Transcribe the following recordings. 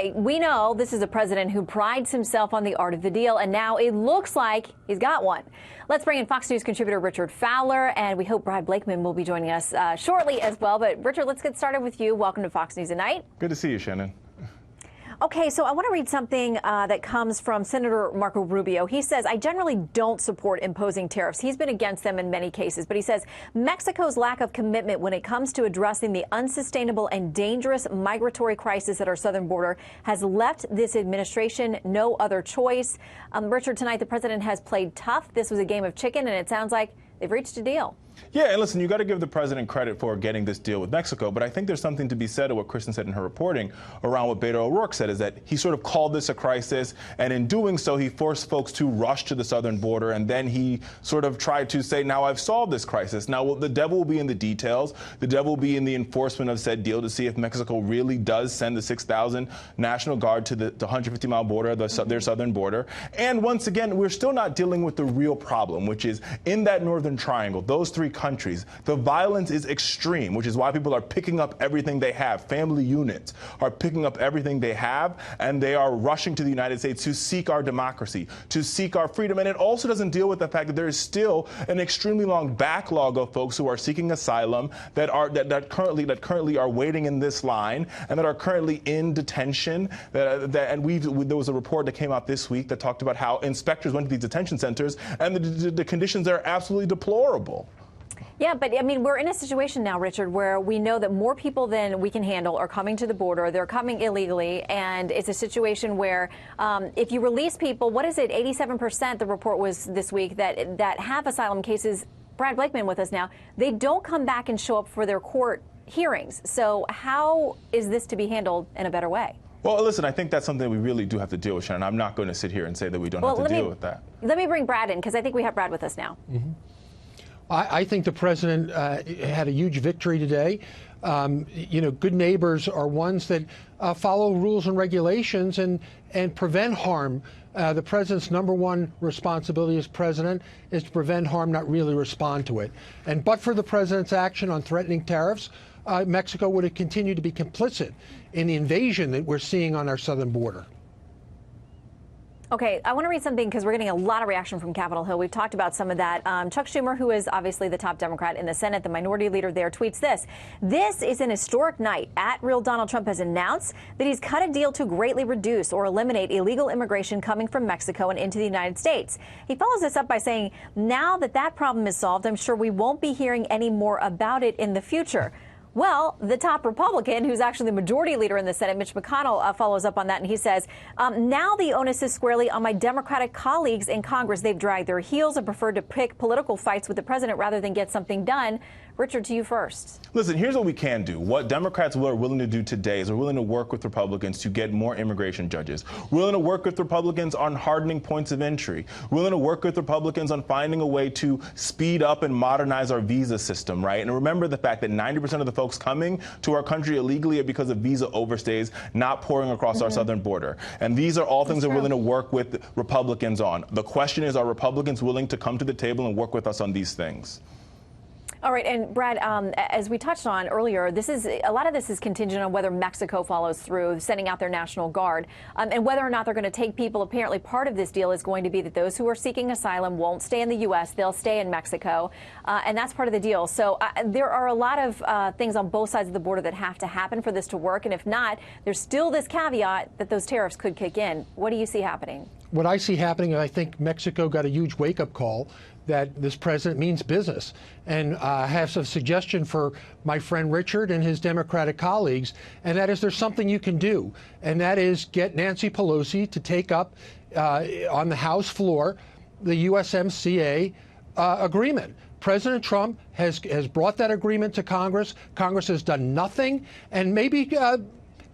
We know this is a president who prides himself on the art of the deal, and now it looks like he's got one. Let's bring in Fox News contributor Richard Fowler, and we hope Brad Blakeman will be joining us shortly as well. But Richard, let's get started with you. Welcome to Fox News Tonight. Good to see you, Shannon. Okay, so I want to read something that comes from Senator Marco Rubio. He says, I generally don't support imposing tariffs. He's been against them in many cases, but he says Mexico's lack of commitment when it comes to addressing the unsustainable and dangerous migratory crisis at our southern border has left this administration no other choice. Richard, tonight the president has played tough. This was a game of chicken, and it sounds like they've reached a deal. Yeah, and listen, you got to give the president credit for getting this deal with Mexico, but I think there's something to be said to what Kristen said in her reporting around what Beto O'Rourke said, is that he sort of called this a crisis, and in doing so, he forced folks to rush to the southern border, and then he sort of tried to say, now I've solved this crisis. Now, the devil will be in the details. The devil will be in the enforcement of said deal to see if Mexico really does send the 6,000 National Guard to the 150-mile border, their southern border. And once again, we're still not dealing with the real problem, which is in that northern triangle, those three countries, the violence is extreme, which is why people are picking up everything they have. Family units are picking up everything they have, and they are rushing to the United States to seek our democracy, to seek our freedom. And it also doesn't deal with the fact that there is still an extremely long backlog of folks who are seeking asylum that currently are waiting in this line and that are currently in detention. There was a report that came out this week that talked about how inspectors went to these detention centers and the conditions are absolutely deplorable. Yeah, but I mean, we're in a situation now, Richard, where we know that more people than we can handle are coming to the border. They're coming illegally, and it's a situation where if you release people, what is it, 87%, the report was this week, that have asylum cases, Brad Blakeman with us now, they don't come back and show up for their court hearings. So how is this to be handled in a better way? Well, listen, I think that's something we really do have to deal with, Shannon. I'm not going to sit here and say that we don't have to deal with that. Let me bring Brad in, because I think we have Brad with us now. Mm-hmm. I think the president had a huge victory today. Good neighbors are ones that follow rules and regulations and prevent harm. The president's number one responsibility as president is to prevent harm, not really respond to it. But for the president's action on threatening tariffs, Mexico would have continued to be complicit in the invasion that we're seeing on our southern border. Okay, I want to read something because we're getting a lot of reaction from Capitol Hill. We've talked about some of that. Chuck Schumer, who is obviously the top Democrat in the Senate, the minority leader there, tweets this. This is an historic night. @Real Donald Trump has announced that he's cut a deal to greatly reduce or eliminate illegal immigration coming from Mexico and into the United States. He follows this up by saying, now that that problem is solved, I'm sure we won't be hearing any more about it in the future. Well, the top Republican, who's actually the majority leader in the Senate, Mitch McConnell, follows up on that, and he says, now the onus is squarely on my Democratic colleagues in Congress. They've dragged their heels and preferred to pick political fights with the president rather than get something done. Richard, to you first. Listen, here's what we can do. What Democrats are willing to do today is we're willing to work with Republicans to get more immigration judges. We're willing to work with Republicans on hardening points of entry. We're willing to work with Republicans on finding a way to speed up and modernize our visa system, right? And remember the fact that 90% of the folks coming to our country illegally are because of visa overstays, not pouring across our southern border. And these are all things that we're willing to work with Republicans on. The question is, are Republicans willing to come to the table and work with us on these things? All right, and Brad, as we touched on earlier, a lot of this is contingent on whether Mexico follows through sending out their National Guard, and whether or not they're going to take people. Apparently, part of this deal is going to be that those who are seeking asylum won't stay in the U.S. They'll stay in Mexico, and that's part of the deal. So there are a lot of things on both sides of the border that have to happen for this to work, and if not, there's still this caveat that those tariffs could kick in. What do you see happening? What I see happening, I think Mexico got a huge wake-up call that this president means business. And I have a suggestion for my friend Richard and his Democratic colleagues, and that is there's something you can do, and that is get Nancy Pelosi to take up on the House floor the USMCA agreement. President Trump has brought that agreement to Congress. Congress has done nothing, and maybe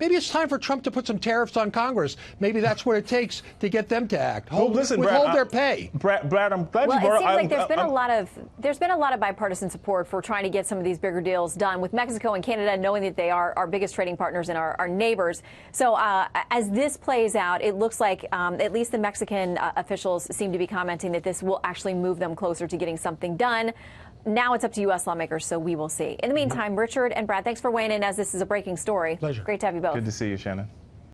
it's time for Trump to put some tariffs on Congress. Maybe that's what it takes to get them to act. Withhold their pay. Brad, I'm glad you brought up. Well, it seems like there's been a lot of bipartisan support for trying to get some of these bigger deals done with Mexico and Canada, knowing that they are our biggest trading partners and our neighbors. So as this plays out, it looks like at least the Mexican officials seem to be commenting that this will actually move them closer to getting something done. Now it's up to U.S. lawmakers, so we will see. In the meantime, Richard and Brad, thanks for weighing in as this is a breaking story. Pleasure. Great to have you both. Good to see you, Shannon.